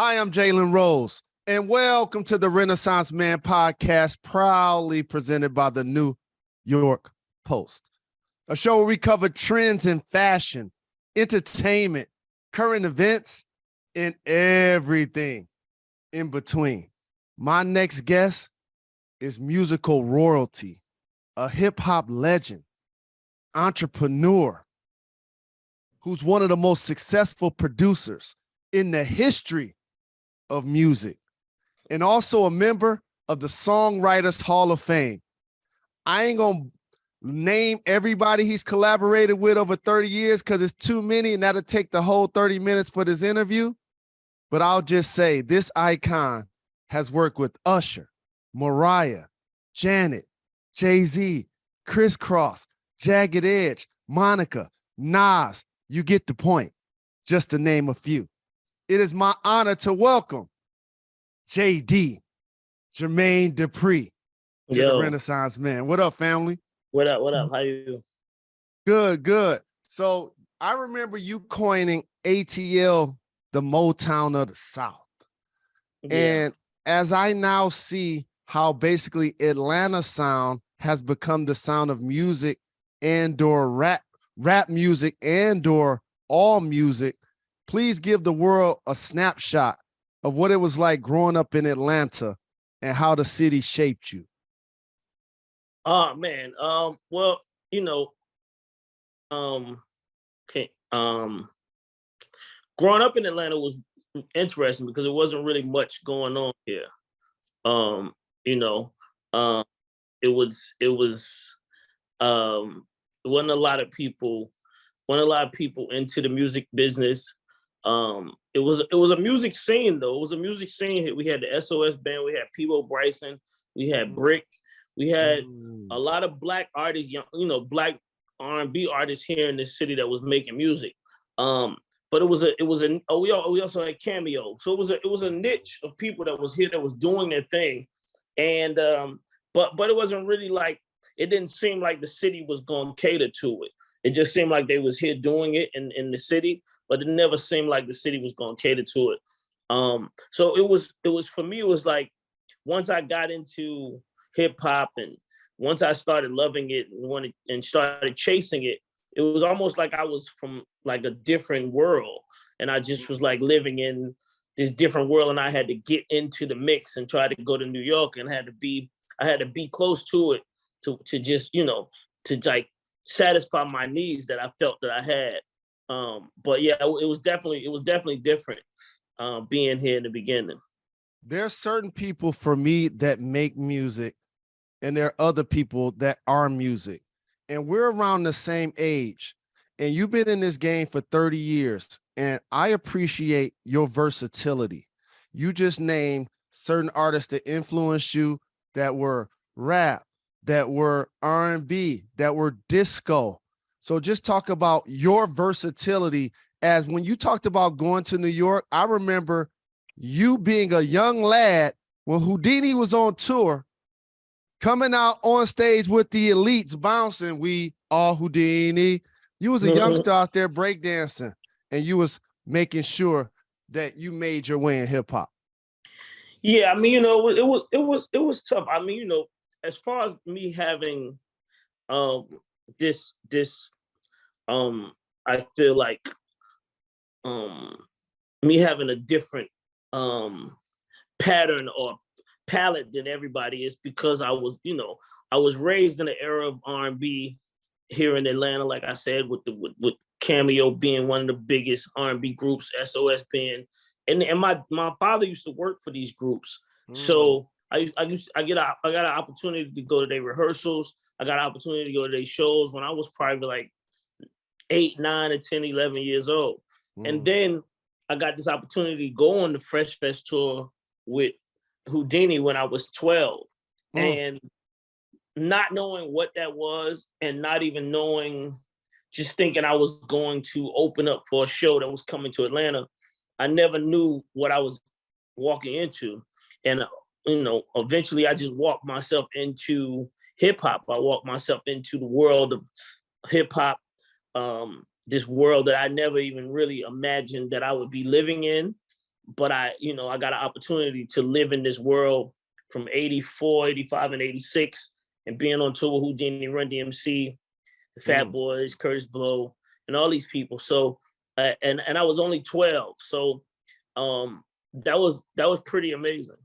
Hi, I'm Jalen Rose, and welcome to the Renaissance Man podcast, proudly presented by the New York Post, a show where we cover trends in fashion, entertainment, current events, and everything in between. My next guest is musical royalty, a hip-hop legend, entrepreneur, who's one of the most successful producers in the history of music, and also a member of the Songwriters Hall of Fame. I ain't gonna name everybody he's collaborated with over 30 years because it's too many and that'll take the whole 30 minutes for this interview. But I'll just say this icon has worked with Usher, Mariah, Janet, Jay-Z, Criss Cross, Jagged Edge, Monica, Nas. You get the point, just to name a few. It is my honor to welcome JD, Jermaine Dupri, to the Renaissance Man. What up, family? What up? What up? How you? Good, good. So I remember you coining ATL the Motown of the South. Yeah. And as I now see how basically Atlanta sound has become the sound of music and or rap music and or all music, please give the world a snapshot of what it was like growing up in Atlanta and how the city shaped you. Oh man. Well, growing up in Atlanta was interesting because it wasn't really much going on here. It wasn't a lot of people into the music business. It was a music scene though. It was a music scene. We had the SOS band, we had Peebo Bryson, we had Brick, we had a lot of black artists, black R&B artists here in this city that was making music. But we also had Cameo. So it was a niche of people that was here that was doing their thing. And but it wasn't really like, it didn't seem like the city was going to cater to it. It just seemed like they was here doing it in the city, but it never seemed like the city was going to cater to it. So it was for me, it was like, once I got into hip hop and once I started loving it and started chasing it, it was almost like I was from like a different world. And I just was like living in this different world, and I had to get into the mix and try to go to New York, and I had to be close to it to just, to like satisfy my needs that I felt that I had. But yeah, it was definitely different being here in the beginning. There's certain people for me that make music, and there are other people that are music. And we're around the same age. And you've been in this game for 30 years. And I appreciate your versatility. You just named certain artists that influenced you that were rap, that were R&B, that were disco. So just talk about your versatility. As when you talked about going to New York, I remember you being a young lad when Houdini was on tour, coming out on stage with the elites bouncing, "We are Houdini." You was a youngster out there breakdancing, and you was making sure that you made your way in hip hop. Yeah, I mean, it was tough. I mean, as far as me having this I feel like me having a different pattern or palette than everybody is because I was raised in the era of R&B here in Atlanta, like I said, with Cameo being one of the biggest R&B groups, SOS being, and my father used to work for these groups. So I got an opportunity to go to their rehearsals. I got an opportunity to go to their shows when I was probably like 8, 9, or 10, 11 years old. And then I got this opportunity to go on the Fresh Fest tour with Houdini when I was 12. And not knowing what that was and not even knowing, just thinking I was going to open up for a show that was coming to Atlanta. I never knew what I was walking into. And, eventually I just walked myself into hip hop. I walked myself into the world of hip hop, this world that I never even really imagined that I would be living in. but I got an opportunity to live in this world from 84, 85, and 86, and being on tour with Houdini, Run DMC, the Fat Boys, Curtis Blow, and all these people. So, and I was only 12. So, that was pretty amazing.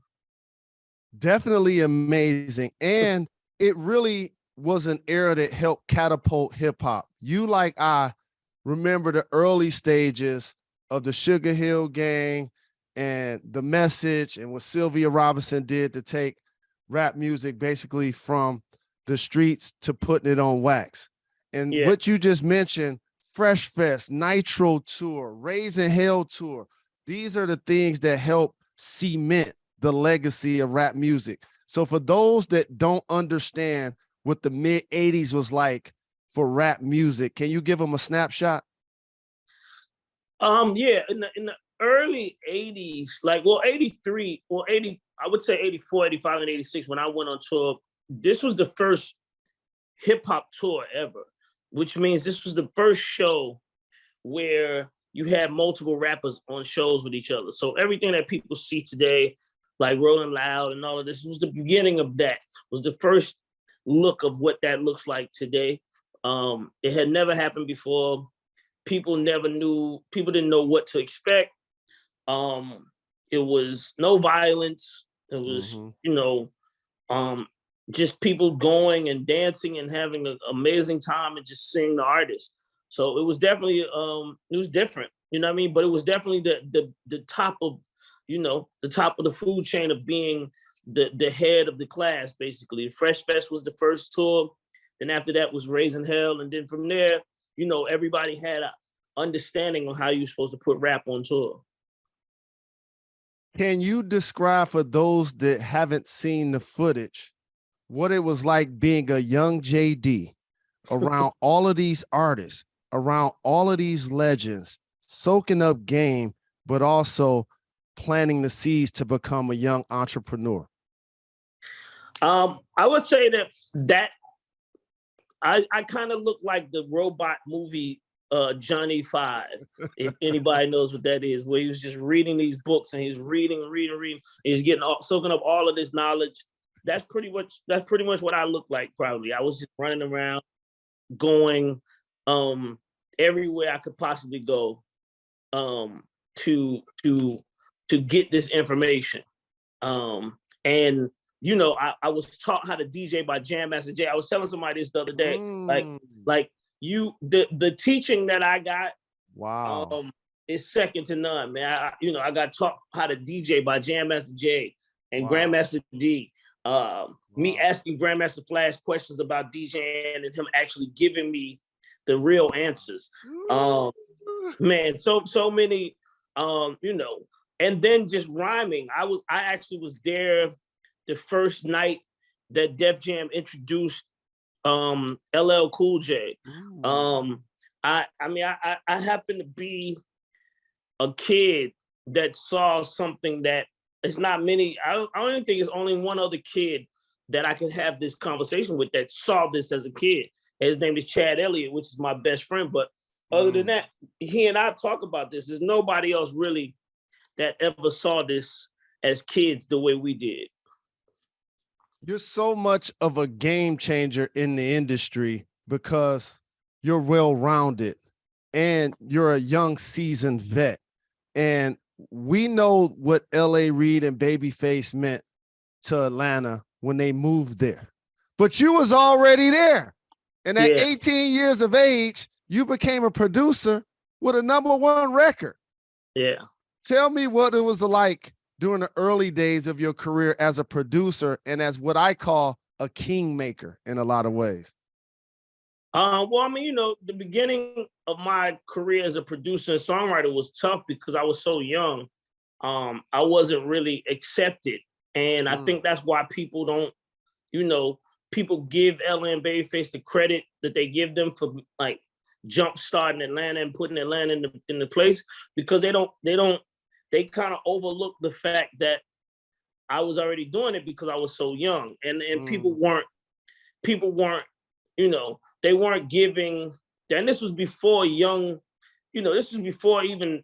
Definitely amazing. And it really was an era that helped catapult hip hop. You, like I, remember the early stages of the Sugar Hill Gang and The Message and what Sylvia Robinson did to take rap music basically from the streets to putting it on wax. And what you just mentioned, Fresh Fest, Nitro Tour, Raising Hell Tour, these are the things that help cement the legacy of rap music. So for those that don't understand what the mid 80s was like for rap music, can you give them a snapshot? Yeah, in the early 80s, 83 or 80, I would say 84, 85, and 86, when I went on tour, this was the first hip hop tour ever, which means this was the first show where you had multiple rappers on shows with each other. So everything that people see today, like Rolling Loud and all of this, was the beginning of that, was the first look of what that looks like today. It had never happened before. People didn't know what to expect. It was no violence. It was, just people going and dancing and having an amazing time and just seeing the artist. So it was definitely, it was different, you know what I mean? But it was definitely the top of, the top of the food chain of being the head of the class, basically. Fresh Fest was the first tour. Then after that was Raising Hell. And then from there, everybody had an understanding on how you're supposed to put rap on tour. Can you describe for those that haven't seen the footage what it was like being a young JD around all of these artists, around all of these legends, soaking up game, but also planting the seeds to become a young entrepreneur? I would say that I kind of look like the robot movie Johnny Five, if anybody knows what that is, where he was just reading these books and he's reading. He's soaking up all of this knowledge. That's pretty much what I look like. Probably I was just running around, going everywhere I could possibly go to get this information. And I was taught how to DJ by Jam Master Jay. I was telling somebody this the other day, the teaching that I got, wow, is second to none, man. I got taught how to DJ by Jam Master Jay and Grandmaster D. Me asking Grandmaster Flash questions about DJing and him actually giving me the real answers. Man, so many, and then just rhyming. I actually was there the first night that Def Jam introduced LL Cool J. I happen to be a kid that saw something that it's not many. I don't even think it's only one other kid that I could have this conversation with that saw this as a kid. His name is Chad Elliott, which is my best friend. But other than that, he and I talk about this. There's nobody else really that ever saw this as kids the way we did. You're so much of a game changer in the industry because you're well-rounded and you're a young seasoned vet. And we know what L.A. Reid and Babyface meant to Atlanta when they moved there. But you was already there. And at 18 years of age, you became a producer with a #1 record. Yeah. Tell me what it was like during the early days of your career as a producer and as what I call a kingmaker in a lot of ways. Well, I mean, the beginning of my career as a producer and songwriter was tough because I was so young. I wasn't really accepted. And I think that's why people don't, people give LA and Babyface the credit that they give them for like jump starting Atlanta and putting Atlanta in the place, because they kind of overlook the fact that I was already doing it because I was so young, and people weren't, they weren't giving. And this was before this was before even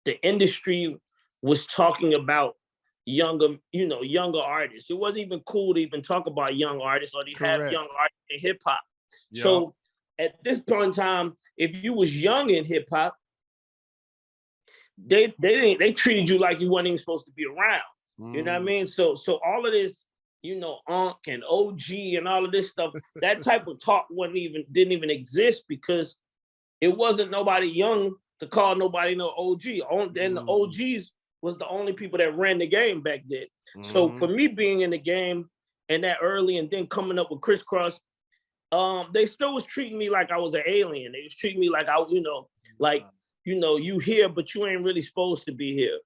the industry was talking about younger artists. It wasn't even cool to even talk about young artists or to have young artists in hip hop. Yep. So at this point in time, if you was young in hip hop, they treated you like you weren't even supposed to be around. You know what I mean? So all of this, Unc and OG and all of this stuff, that type of talk didn't even exist because it wasn't nobody young to call nobody no OG. And the OGs was the only people that ran the game back then. So for me being in the game and that early and then coming up with Crisscross, they still was treating me like I was an alien. They was treating me like you here, but you ain't really supposed to be here.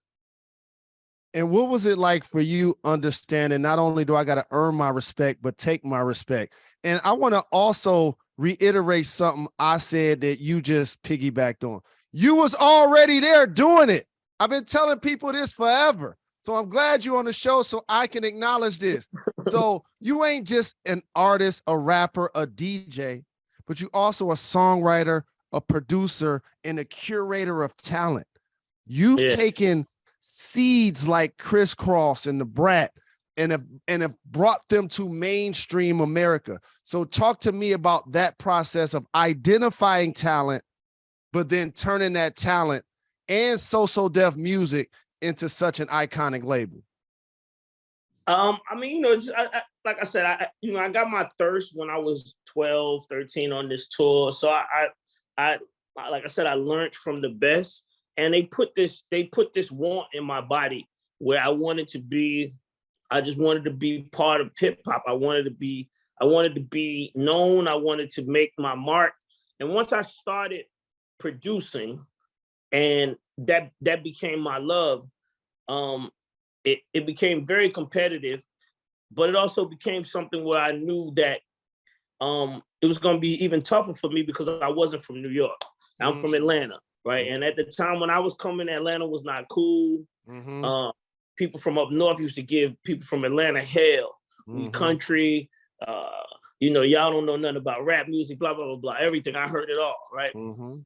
And what was it like for you understanding not only do I got to earn my respect, but take my respect? And I want to also reiterate something I said that you just piggybacked on. You was already there doing it. I've been telling people this forever. So I'm glad you're on the show so I can acknowledge this. So you ain't just an artist, a rapper, a DJ, but you also a songwriter, a producer, and a curator of talent. You've taken seeds like Crisscross and the Brat and have brought them to mainstream America. So talk to me about that process of identifying talent, but then turning that talent and So Def music into such an iconic label. I mean, like I said, I got my thirst when I was 12, 13 on this tour. So I like I said, I learned from the best. And they put this want in my body where I just wanted to be part of hip hop. I wanted to be known. I wanted to make my mark. And once I started producing, and that became my love, it became very competitive, but it also became something where I knew that it was going to be even tougher for me because I wasn't from New York. I'm from Atlanta. Right. And at the time when I was coming, Atlanta was not cool. People from up north used to give people from Atlanta hell. We country, y'all don't know nothing about rap music, blah, blah, blah, blah, everything. I heard it all. Right.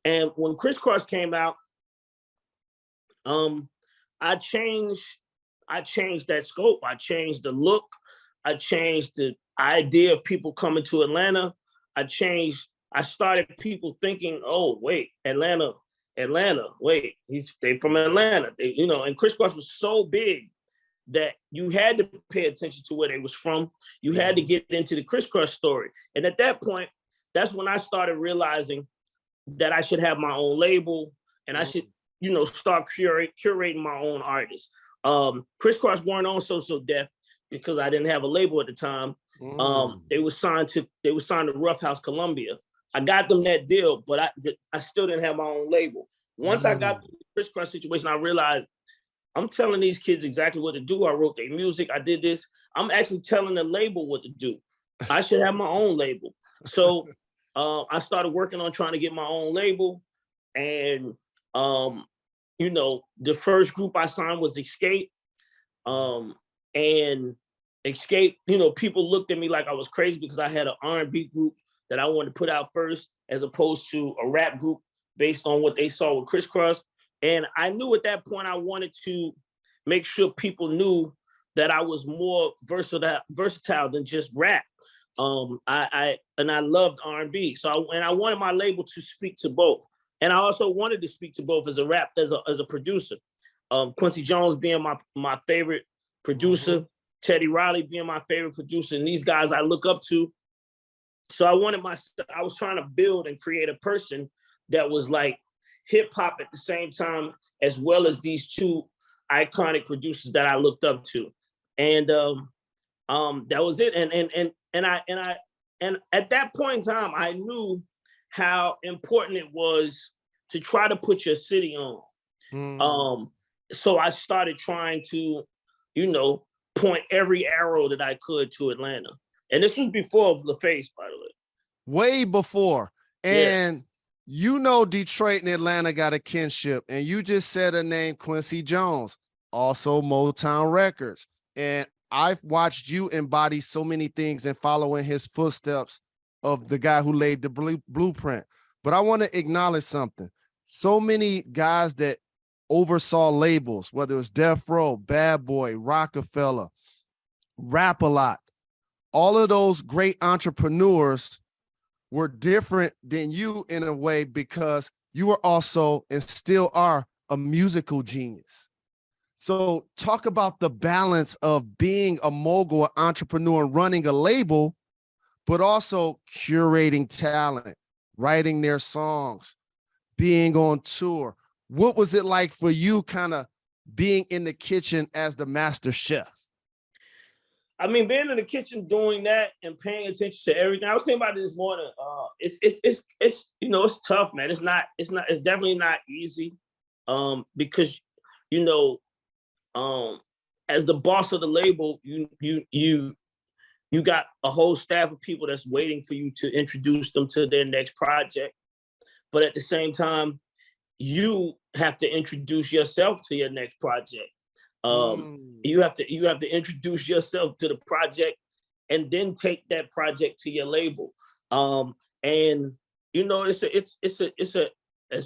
And when Crisscross came out, I changed that scope. I changed the look. I changed the idea of people coming to Atlanta. I started people thinking, oh, wait, Atlanta, wait, they from Atlanta. And Crisscross was so big that you had to pay attention to where they was from. You had to get into the Crisscross story. And at that point, that's when I started realizing that I should have my own label and I should, start curating my own artists. Crisscross weren't on So Def because I didn't have a label at the time. They were signed to Rough House Columbia. I got them that deal, but I still didn't have my own label. Once I got the Crisscross situation, I realized I'm telling these kids exactly what to do. I wrote their music. I did this. I'm actually telling the label what to do. I should have my own label. So I started working on trying to get my own label. And, the first group I signed was Escape. And Escape, people looked at me like I was crazy because I had an R&B group that I wanted to put out first, as opposed to a rap group based on what they saw with Crisscross. And I knew at that point I wanted to make sure people knew that I was more versatile than just rap. I loved R&B. So I wanted my label to speak to both. And I also wanted to speak to both as a producer. Quincy Jones being my favorite producer, Teddy Riley being my favorite producer, and these guys I look up to. So I was trying to build and create a person that was like hip hop at the same time, as well as these two iconic producers that I looked up to. And that was it. And at that point in time, I knew how important it was to try to put your city on. So I started trying to, point every arrow that I could to Atlanta. And this was before LaFace, by the way. Way before. And Detroit and Atlanta got a kinship. And you just said a name, Quincy Jones, also Motown Records. And I've watched you embody so many things and follow in his footsteps of the guy who laid the blueprint. But I want to acknowledge something. So many guys that oversaw labels, whether it was Death Row, Bad Boy, Rockefeller, Rap A Lot. All of those great entrepreneurs were different than you in a way because you were also and still are a musical genius. So talk about the balance of being a mogul, an entrepreneur, and running a label, but also curating talent, writing their songs, being on tour. What was it like for you kind of being in the kitchen as the master chef? I mean, being in the kitchen doing that and paying attention to everything. I was thinking about it this morning. It's you know, it's tough, man. It's definitely not easy. Because you know, as the boss of the label, you got a whole staff of people that's waiting for you to introduce them to their next project. But at the same time, you have to introduce yourself to your next project. You have to introduce yourself to the project and then take that project to your label. And you know, it's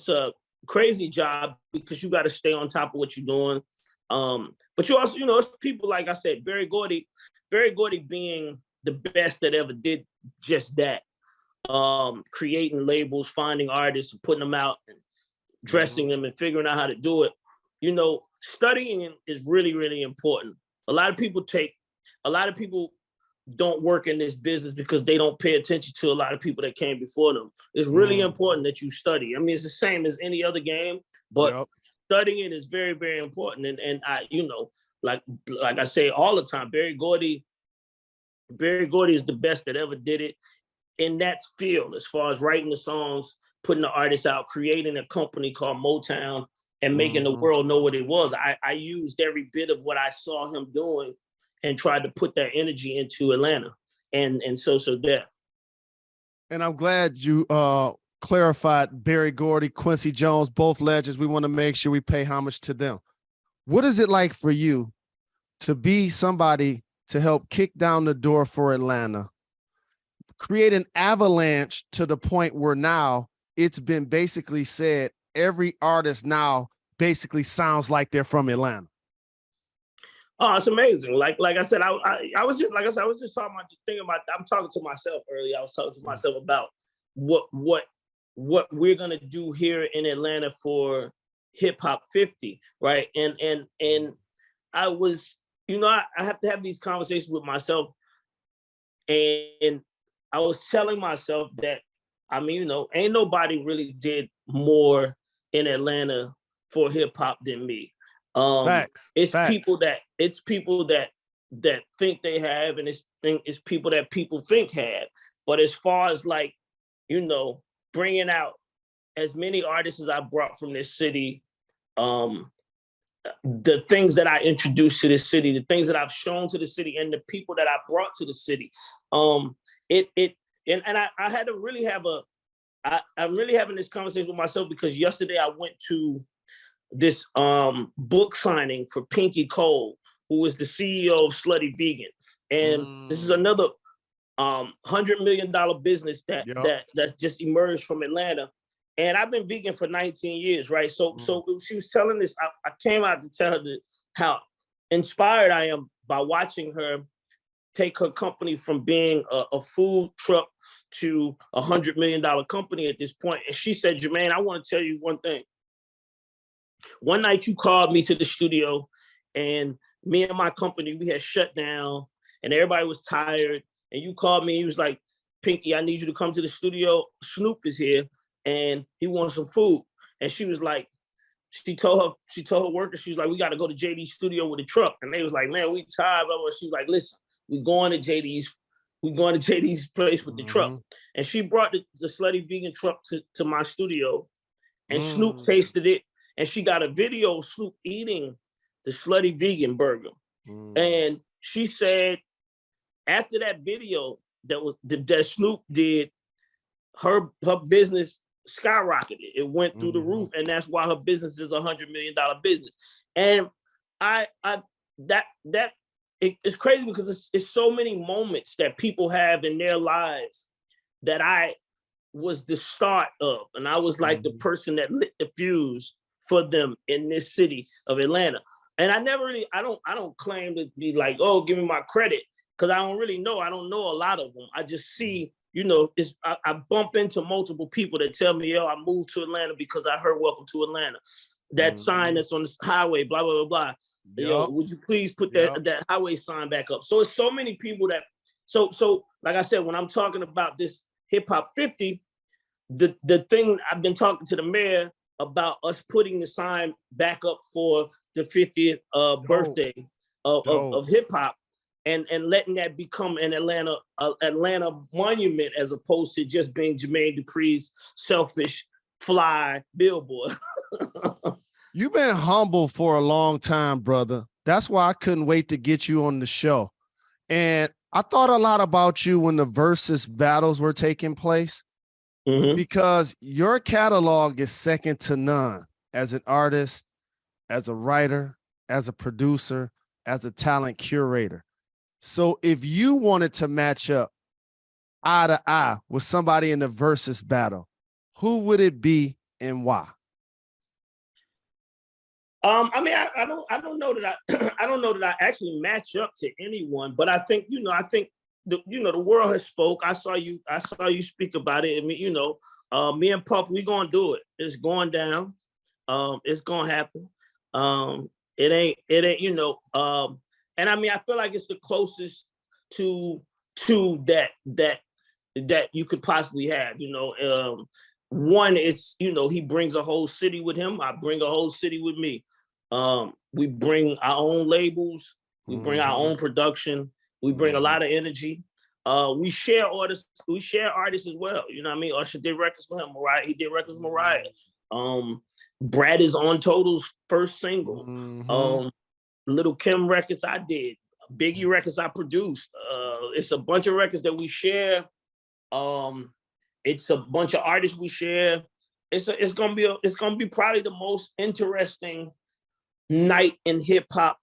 a crazy job because you got to stay on top of what you're doing. But you also, you know, it's people like I said, Berry Gordy being the best that ever did just that. Creating labels, finding artists, and putting them out, and dressing them, and figuring out how to do it. You know, studying is really, really important. A lot of people don't work in this business because they don't pay attention to a lot of people that came before them. It's really important that you study. I mean, it's the same as any other game, but studying is very, very important. And I, you know, like I say all the time, Berry Gordy is the best that ever did it in that field, as far as writing the songs, putting the artists out, creating a company called Motown, and making the world know what it was. I used every bit of what I saw him doing and tried to put that energy into Atlanta and So Def. And I'm glad you clarified Berry Gordy, Quincy Jones, both legends. We want to make sure we pay homage to them. What is it like for you to be somebody to help kick down the door for Atlanta, create an avalanche to the point where now it's been basically said every artist now basically sounds like they're from Atlanta? Oh, it's amazing. Like I said, I was just thinking about. I'm talking to myself earlier. I was talking to myself about what we're gonna do here in Atlanta for Hip Hop 50, right? And I was, you know, I have to have these conversations with myself, and I was telling myself that, I mean, you know, ain't nobody really did more in Atlanta for hip hop than me. Facts. People that think they have, and it's people that people think have. But as far as, like, you know, bringing out as many artists as I brought from this city, the things that I introduced to the city, the things that I've shown to the city, and the people that I brought to the city, I had to really have I'm really having this conversation with myself because yesterday I went to this book signing for Pinky Cole, who is the CEO of Slutty Vegan. And this is another $100 million business that just emerged from Atlanta. And I've been vegan for 19 years, right? So she was telling this, I came out to tell her how inspired I am by watching her take her company from being a food truck to a $100 million company at this point. And she said, Jermaine, I want to tell you one thing. One night you called me to the studio, and me and my company, we had shut down and everybody was tired. And you called me and you was like, Pinky, I need you to come to the studio. Snoop is here and he wants some food. And she was like, she told her workers, she was like, we got to go to JD's studio with a truck. And they was like, man, we tired. She was like, listen, we going to JD's place with the truck. And she brought the Slutty Vegan truck to my studio, and Snoop tasted it. And she got a video of Snoop eating the Slutty Vegan burger. And she said, after that video that Snoop did, her business skyrocketed. It went through the roof, and that's why her business is $100 million business. And it's crazy because it's so many moments that people have in their lives that I was the start of, and I was like the person that lit the fuse for them in this city of Atlanta. And I don't claim to be like, oh, give me my credit, because I don't really know. I don't know a lot of them. I just see, I bump into multiple people that tell me, yo, I moved to Atlanta because I heard Welcome to Atlanta. That sign that's on the highway, blah, blah, blah, blah. Yep. Yo, would you please put that highway sign back up? So it's so many people that, so like I said, when I'm talking about this Hip Hop 50, the thing, I've been talking to the mayor about us putting the sign back up for the 50th birthday of hip hop, and letting that become an Atlanta monument, as opposed to just being Jermaine Dupri's selfish fly billboard. You've been humble for a long time, brother. That's why I couldn't wait to get you on the show. And I thought a lot about you when the Verzuz battles were taking place, because your catalog is second to none as an artist, as a writer, as a producer, as a talent curator. So if you wanted to match up eye to eye with somebody in the Verzuz battle, who would it be and why? I mean, I don't know that I don't know that I actually match up to anyone, but I think, the world has spoke. I saw you speak about it. I mean, me and Puff, we gonna do it. It's going down. It's gonna happen. It ain't, and I mean, I feel like it's the closest to that you could possibly have, one, it's, he brings a whole city with him. I bring a whole city with me. We bring our own labels. We bring our own production. We bring a lot of energy. We share artists. We share artists as well. You know what I mean? Usher did records for him. Mariah, he did records with Mariah. Brad is on Total's first single. Little Kim records I did. Biggie records I produced. It's a bunch of records that we share. It's a bunch of artists we share. It's gonna be probably the most interesting night in hip hop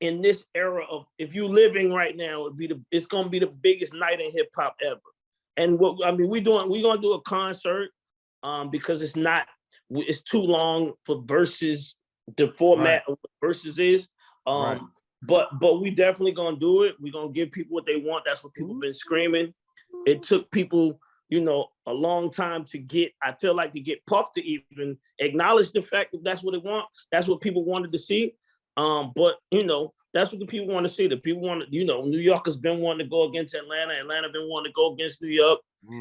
in this era of, if you living right now, it's gonna be the biggest night in hip hop ever. And we're gonna do a concert because it's too long for Verzuz, the format of what Verzuz is. But we definitely gonna do it. We're gonna give people what they want. That's what people have been screaming. It took people, a long time to get Puff to even acknowledge the fact that that's what it want. That's what people wanted to see. But that's what the people want to see. The people want to, New Yorkers been wanting to go against Atlanta. Atlanta been wanting to go against New York.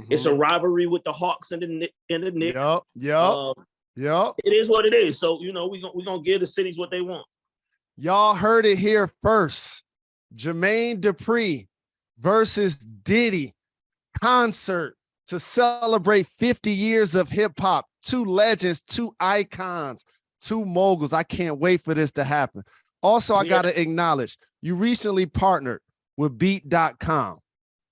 It's a rivalry with the Hawks and the Knicks. Yep. It is what it is. So, we're gonna give the cities what they want. Y'all heard it here first. Jermaine Dupri versus Diddy concert to celebrate 50 years of hip hop. Two legends, two icons, two moguls. I can't wait for this to happen. Also, I got to acknowledge, you recently partnered with Beat.com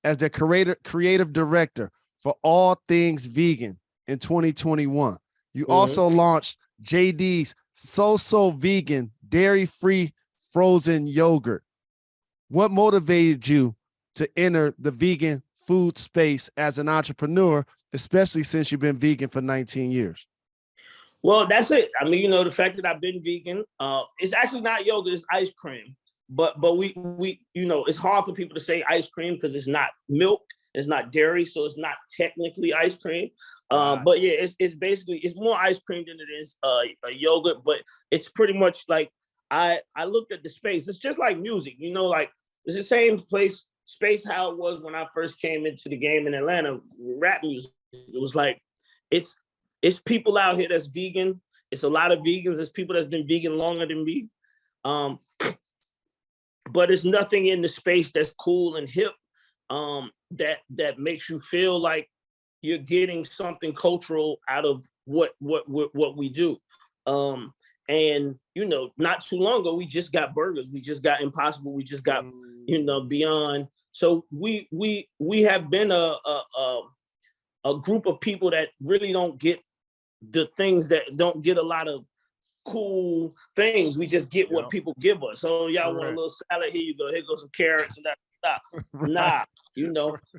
as the creative director for all things vegan in 2021. You also launched JD's So Vegan dairy-free frozen yogurt. What motivated you to enter the vegan food space as an entrepreneur, especially since you've been vegan for 19 years? Well, that's it. I mean, the fact that I've been vegan, it's actually not yogurt, it's ice cream. But we it's hard for people to say ice cream because it's not milk, it's not dairy, so it's not technically ice cream. But yeah, it's basically, it's more ice cream than it is a yogurt, but it's pretty much like, I looked at the space. It's just like music, like it's the same space how it was when I first came into the game in Atlanta, rap music. It was like, it's people out here that's vegan. It's a lot of vegans. There's people that's been vegan longer than me. But it's nothing in the space that's cool and hip that makes you feel like you're getting something cultural out of what we do. And not too long ago, we just got burgers, we just got Impossible, we just got Beyond. So we have been a group of people that really don't get the things, that don't get a lot of cool things. We just get what people give us. So y'all want a little salad? Here you go. Here goes some carrots and that. Nah,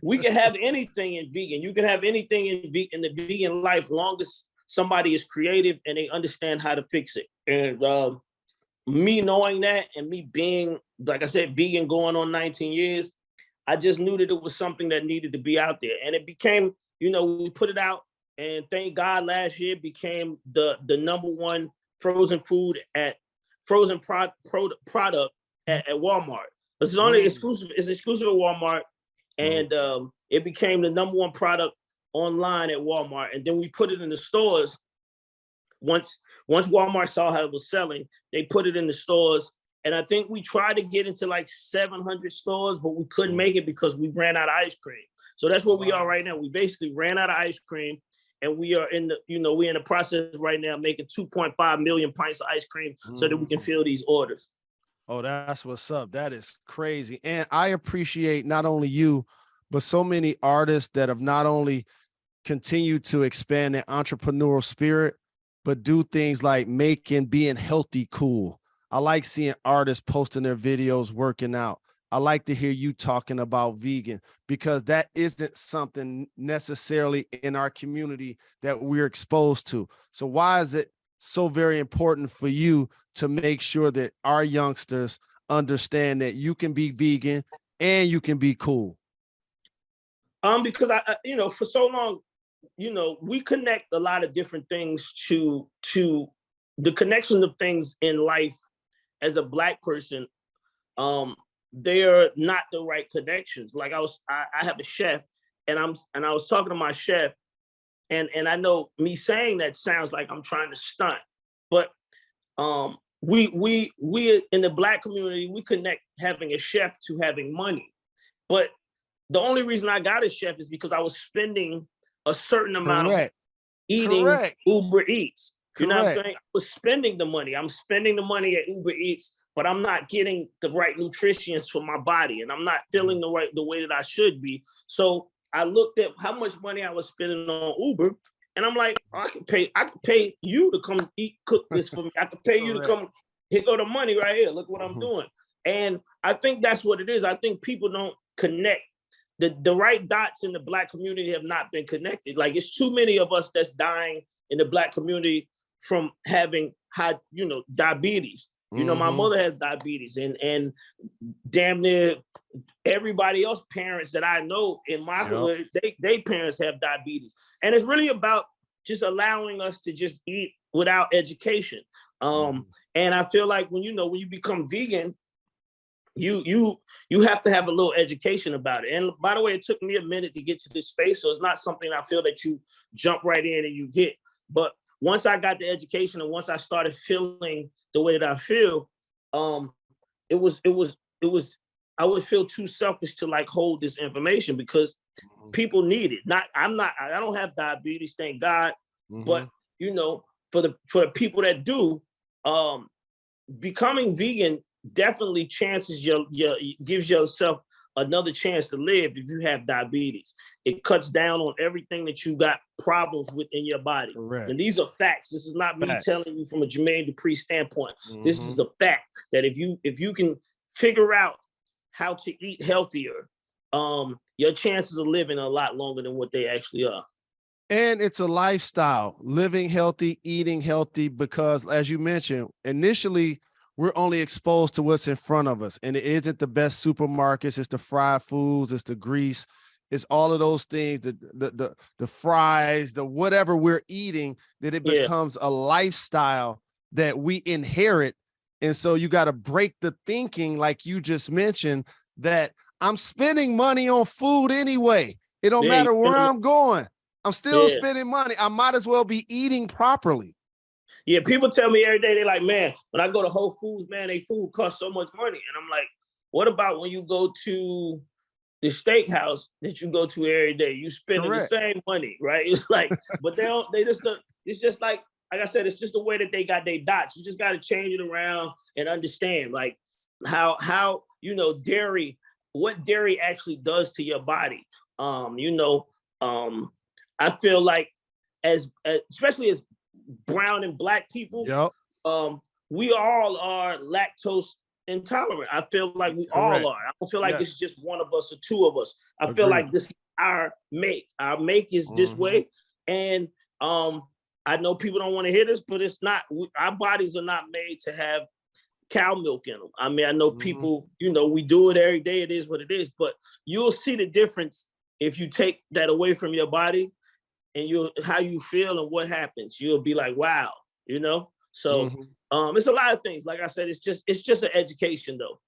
we can have anything in vegan. You can have anything in the vegan life, long as somebody is creative and they understand how to fix it. And me knowing that, and me being, like I said, vegan going on 19 years, I just knew that it was something that needed to be out there. And it became, we put it out, and thank God last year became the number one frozen product at Walmart. It's only exclusive. It's exclusive at Walmart, and it became the number one product online at Walmart. And then we put it in the stores. Once Walmart saw how it was selling, they put it in the stores. And I think we tried to get into like 700 stores, but we couldn't make it because we ran out of ice cream. So that's where we are right now. We basically ran out of ice cream, and we are we're in the process right now making 2.5 million pints of ice cream so that we can fill these orders. Oh, that's what's up. That is crazy. And I appreciate not only you, but so many artists that have not only continued to expand their entrepreneurial spirit, but do things like making being healthy cool. I like seeing artists posting their videos working out. I like to hear you talking about vegan, because that isn't something necessarily in our community that we're exposed to. So why is it so very important for you to make sure that our youngsters understand that you can be vegan and you can be cool? Because I for so long, we connect a lot of different things to the connection of things in life. As a Black person, they're not the right connections. Like I have a chef, and I was talking to my chef, and I know me saying that sounds like I'm trying to stunt, but we in the Black community, we connect having a chef to having money. But the only reason I got a chef is because I was spending a certain amount of eating Uber Eats. You know what I'm saying? I was spending the money. I'm spending the money at Uber Eats, but I'm not getting the right nutrition for my body, and I'm not feeling the way that I should be. So I looked at how much money I was spending on Uber, and I'm like, I could pay you to come cook this for me. I could pay you to come. Here go the money right here. Look what I'm doing. And I think that's what it is. I think people don't connect. The right dots in the Black community have not been connected. Like, it's too many of us that's dying in the Black community from having diabetes. My mother has diabetes, and damn near everybody else parents that I know in my hood, they parents have diabetes. And it's really about just allowing us to just eat without education. And I feel like when you become vegan, you have to have a little education about it. And by the way, it took me a minute to get to this space, so it's not something I feel that you jump right in and you get. But once I got the education, and once I started feeling the way that I feel, it was I would feel too selfish to like hold this information, because people need it. I don't have diabetes, thank God. But for the people that do, becoming vegan definitely gives yourself another chance to live if you have diabetes. It cuts down on everything that you got problems with in your body. Correct. And these are facts. This is not me telling you from a Jermaine Dupri standpoint. This is a fact that if you can figure out how to eat healthier, your chances of living are a lot longer than what they actually are. And it's a lifestyle, living healthy, eating healthy, because as you mentioned, initially, we're only exposed to what's in front of us. And it isn't the best supermarkets. It's the fried foods. It's the grease. It's all of those things, the fries, the whatever we're eating, that it becomes a lifestyle that we inherit. And so you got to break the thinking, like you just mentioned, that I'm spending money on food anyway. It don't matter where I'm going. I'm still spending money. I might as well be eating properly. Yeah, people tell me every day, they're like, man, when I go to Whole Foods, man, they food costs so much money. And I'm like, what about when you go to the steakhouse that you go to every day? You spending the same money, right? It's like, but it's just like I said, it's just the way that they got their dots. You just got to change it around and understand like how dairy, what dairy actually does to your body. I feel like especially as brown and Black people, we all are lactose intolerant. I feel like we all are. I don't feel like it's just one of us or two of us. I feel like this is our make. Our make is this way. And I know people don't want to hear this, but it's not. Our bodies are not made to have cow milk in them. I mean, I know people, you know, we do it every day. It is what it is, but you'll see the difference if you take that away from your body and how you feel and what happens. You'll be like, wow, you know? So it's a lot of things. Like I said, it's just an education though.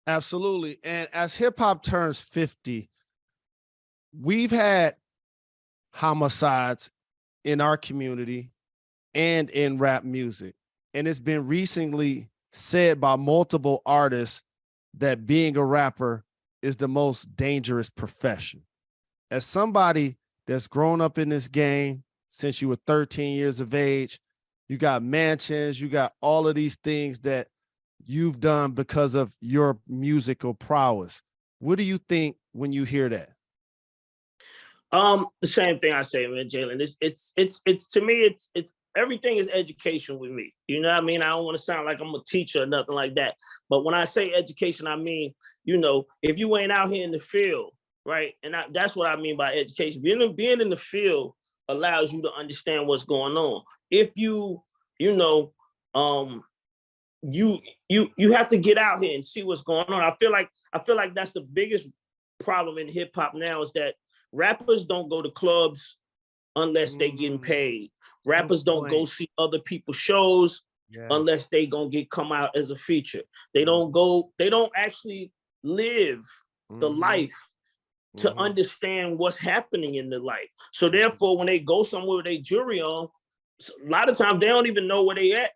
Absolutely. And as hip hop turns 50, we've had homicides in our community and in rap music. And it's been recently said by multiple artists that being a rapper is the most dangerous profession. As somebody that's grown up in this game since you were 13 years of age, you got mansions, you got all of these things that you've done because of your musical prowess. What do you think when you hear that? The same thing I say, man, Jalen. It's to me, it's everything is education with me. You know what I mean? I don't want to sound like I'm a teacher or nothing like that. But when I say education, I mean, you know, if you ain't out here in the field, right? And that's what I mean by education. Being in the field allows you to understand what's going on. If you know, you have to get out here and see what's going on. I feel like that's the biggest problem in hip hop now is that rappers don't go to clubs unless they getting paid. Rappers don't go see other people's shows unless they gonna come out as a feature. They don't actually live the life to understand what's happening in the life. So therefore, when they go somewhere with their jury on, a lot of times they don't even know where they at.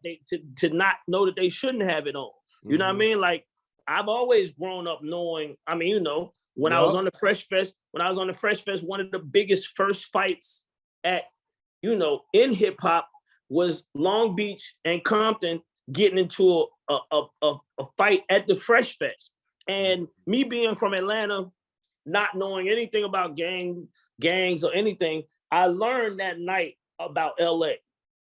To not know that they shouldn't have it on. You know what I mean? Like I've always grown up knowing. I mean, you know, when I was on the Fresh Fest, one of the biggest first fights at, you know, in hip hop was Long Beach and Compton getting into a fight at the Fresh Fest. And me being from Atlanta, not knowing anything about gangs or anything, I learned that night about LA.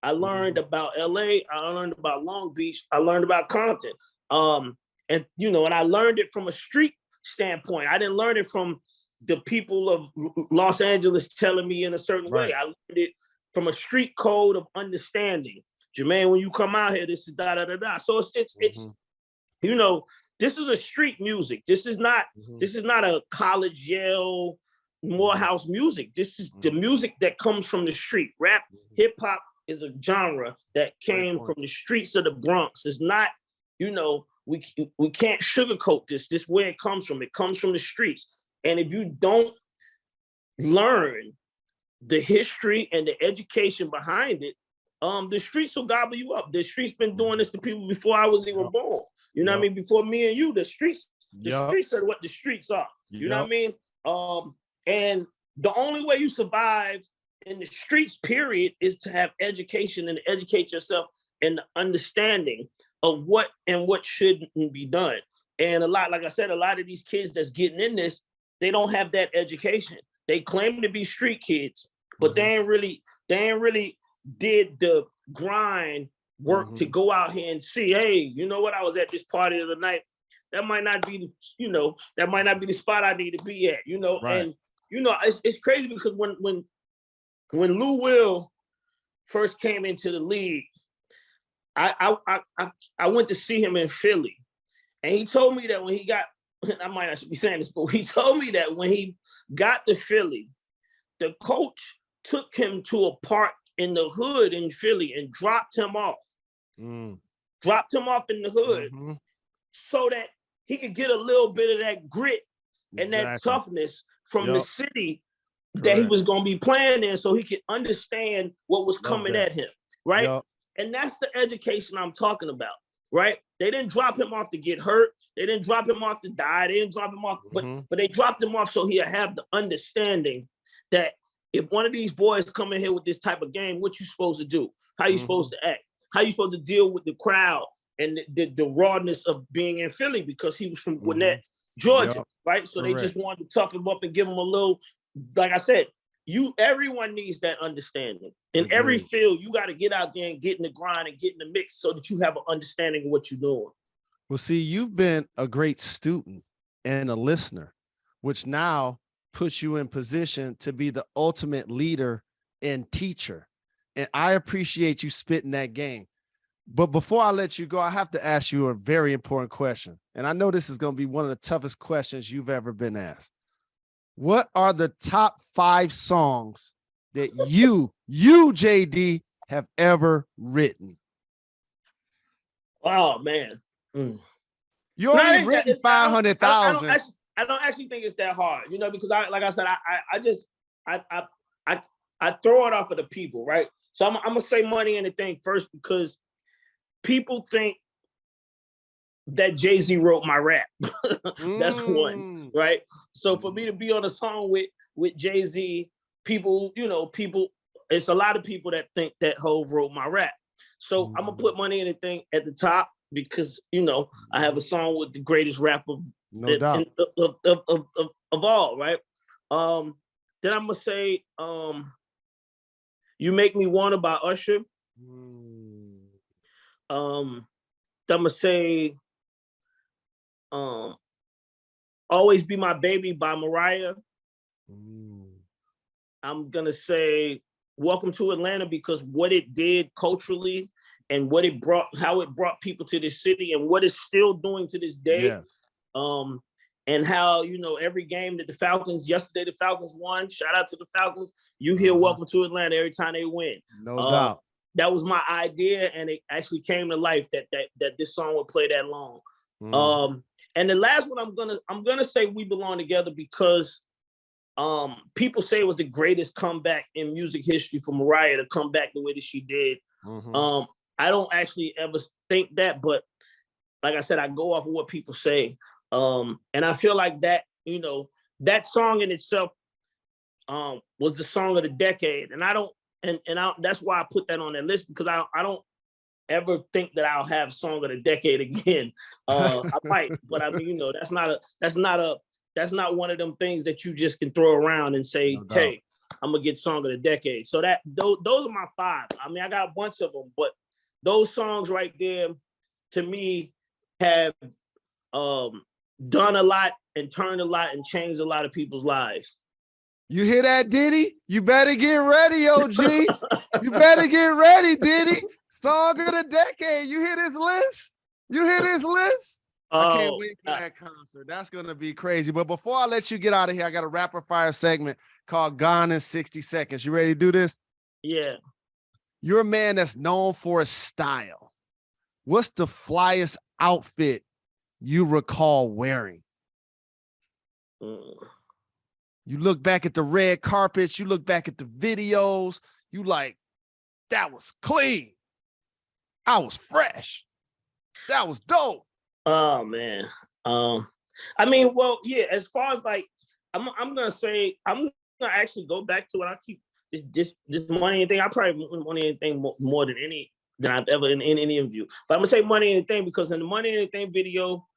I learned about LA, I learned about Long Beach, I learned about Compton. And you know, and I learned it from a street standpoint. I didn't learn it from the people of Los Angeles telling me in a certain way. I learned it from a street code of understanding. Jermaine, when you come out here, this is da da da da. So it's you know, this is a street music. This is not a college Yale Morehouse music. This is the music that comes from the street. Rap, hip hop is a genre that came from the streets of the Bronx. It's not, you know, we can't sugarcoat this. This is where it comes from. It comes from the streets. And if you don't learn the history and the education behind it, the streets will gobble you up. The streets been doing this to people before I was even born. You know what I mean? Before me and you, the streets are what the streets are. You know what I mean? And the only way you survive in the streets, period, is to have education and educate yourself and the understanding of what shouldn't be done. And like I said, a lot of these kids that's getting in this, they don't have that education. They claim to be street kids, but they ain't really did the grind work to go out here and see, hey, you know what? I was at this party the other night. That might not be, you know, that might not be the spot I need to be at, you know. And you know, it's crazy because when Lou Will first came into the league, I went to see him in Philly, and he told me that when he got, I might not be saying this, but he told me that when he got to Philly, the coach took him to a park in the hood in Philly and dropped him off. Dropped him off in the hood so that he could get a little bit of that grit and that toughness from the city that he was going to be playing in, so he could understand what was coming at him, right? And that's the education I'm talking about, right? They didn't drop him off to get hurt. They didn't drop him off to die. They didn't drop him off, but they dropped him off so he'll have the understanding that if one of these boys come in here with this type of game, what you supposed to do? How you supposed to act? How you supposed to deal with the crowd and the rawness of being in Philly, because he was from Gwinnett, Georgia, right? So they just wanted to tough him up and give him a little, like I said, everyone needs that understanding. In every field, you got to get out there and get in the grind and get in the mix so that you have an understanding of what you're doing. Well, see, you've been a great student and a listener, which now puts you in position to be the ultimate leader and teacher. and I appreciate you spitting that game. But before I let you go, I have to ask you a very important question. And I know this is going to be one of the toughest questions you've ever been asked. What are the top 5 songs that you, JD, have ever written? Oh, man. You only written 500,000. I don't actually think it's that hard, because like I said, I throw it off of the people, right? So I'm gonna say Money Ain't a Thing first because people think that Jay-Z wrote my rap. That's one, right? So for me to be on a song with Jay-Z, people, it's a lot of people that think that Hov wrote my rap. So I'm gonna put Money Ain't a Thing at the top because I have a song with the greatest rapper of all, right? Then I'm gonna say You Make Me Wanna by Usher. I'm gonna say Always Be My Baby by Mariah. I'm gonna say Welcome to Atlanta because what it did culturally and how it brought people to this city and what it's still doing to this day. Yes. And how, every game that yesterday the Falcons won, shout out to the Falcons. You hear Welcome to Atlanta every time they win. No doubt. That was my idea, and it actually came to life that this song would play that long. And the last one I'm gonna say We Belong Together because people say it was the greatest comeback in music history for Mariah to come back the way that she did. I don't actually ever think that, but like I said, I go off of what people say. And I feel like that, that song in itself was the song of the decade. And that's why I put that on that list because I don't ever think that I'll have song of the decade again. I might, but I mean, that's not one of them things that you just can throw around and say, hey, I'm gonna get song of the decade. So those are my 5. I mean, I got a bunch of them, but those songs right there, to me, have done a lot and turned a lot and changed a lot of people's lives. You hear that, Diddy? You better get ready, OG. You better get ready, Diddy. Song of the decade. You hear this list? I can't wait for that concert. That's going to be crazy. But before I let you get out of here, I got a rapid fire segment called Gone in 60 Seconds. You ready to do this? Yeah. You're a man that's known for his style. What's the flyest outfit you recall wearing? You look back at the red carpets, you look back at the videos, you like, that was clean. I was fresh. That was dope. Oh man. I mean, well, yeah, as far as like, I'm gonna say, I'm gonna actually go back to what I keep this Money Ain't a Thing. I probably Money Ain't a Thing more than I've ever in any interview. But I'm gonna say Money Ain't a Thing because in the Money Ain't a Thing video,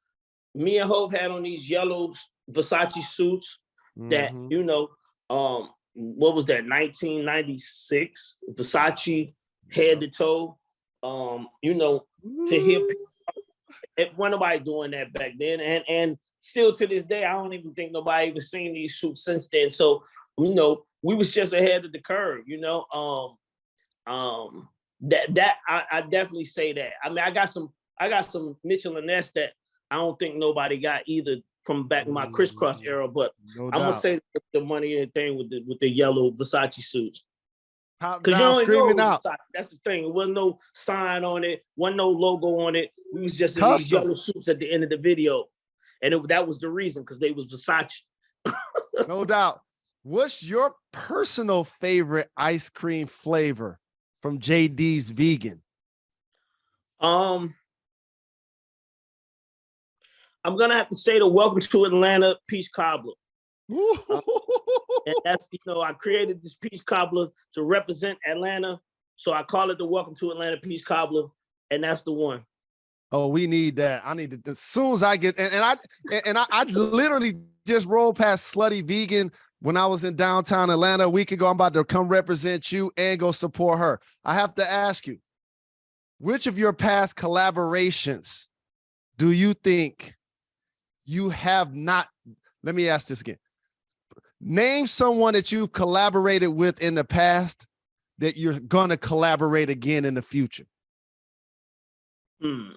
me and Hov had on these yellow Versace suits that, what was that, 1996 Versace head to toe. To hear people, wasn't nobody doing that back then. And still to this day, I don't even think nobody even seen these suits since then. So, we was just ahead of the curve, that I definitely say that. I mean, I got some Mitchell and Ness that I don't think nobody got either from back in my crisscross era, but I'm gonna say the Money Ain't a Thing with the yellow Versace suits. Because you don't know Versace. That's the thing. There wasn't no sign on it, wasn't no logo on it. We was just in these yellow suits at the end of the video. And that was the reason, because they was Versace. No doubt. What's your personal favorite ice cream flavor from JD's Vegan? I'm gonna have to say the Welcome to Atlanta peach cobbler. And that's, I created this peach cobbler to represent Atlanta, so I call it the Welcome to Atlanta peach cobbler, and that's the one. Oh, we need that. I need to, as soon as I get, I literally just rolled past Slutty Vegan when I was in downtown Atlanta a week ago. I'm about to come represent you and go support her. I have to ask you, which of your past collaborations do you think you have not? Let me ask this again. Name someone that you've collaborated with in the past that you're gonna collaborate again in the future? Hmm.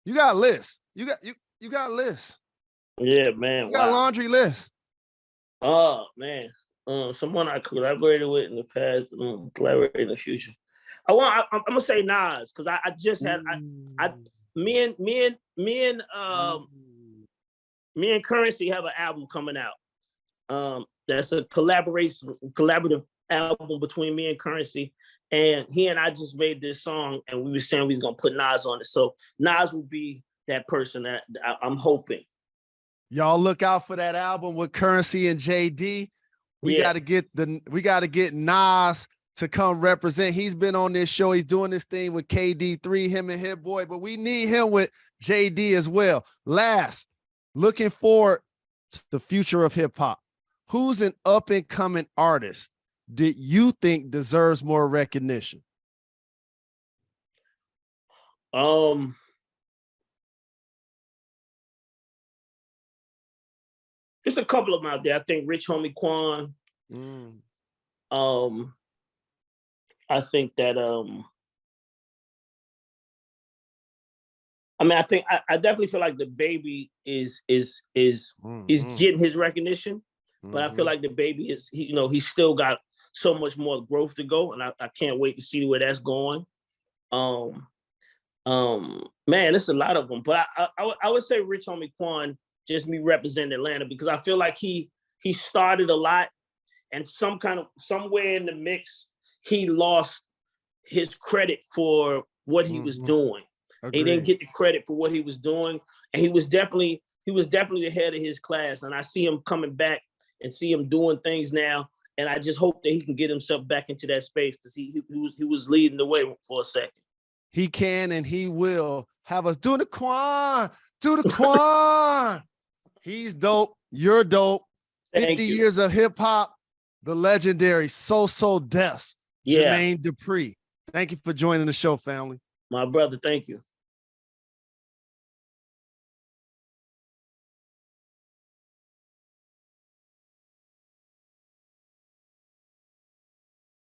You got a list. You got a list. Yeah, man. You got a laundry list. Oh man. Someone I collaborated with in the past, collaborate in the future. I'm gonna say Nas, because I just had me and Currency have an album coming out. That's a collaborative album between me and Currency. And he and I just made this song, and we were saying we was gonna put Nas on it. So Nas will be that person that I'm hoping. Y'all look out for that album with Currency and JD. We got to get Nas to come represent. He's been on this show. He's doing this thing with KD3, him and Hit Boy, but we need him with JD as well. Last, looking forward to the future of hip hop. Who's an up and coming artist that you think deserves more recognition? There's a couple of them out there. I think Rich Homie Quan. I think that I definitely feel like the Baby is getting his recognition, but I feel like the Baby is he's still got so much more growth to go, and I can't wait to see where that's going. Man, it's a lot of them, but I would say Rich Homie Quan, just me representing Atlanta, because I feel like he started a lot, and somewhere in the mix he lost his credit for what he was doing. Agreed. He didn't get the credit for what he was doing, and he was definitely the head of his class. And I see him coming back and see him doing things now, and I just hope that he can get himself back into that space, because he was leading the way for a second. He can and he will have us do the Quan, do the Quan. He's dope. You're dope. 50 years of hip hop. The legendary So Def, Jermaine Dupri. Thank you for joining the show, family. My brother, thank you.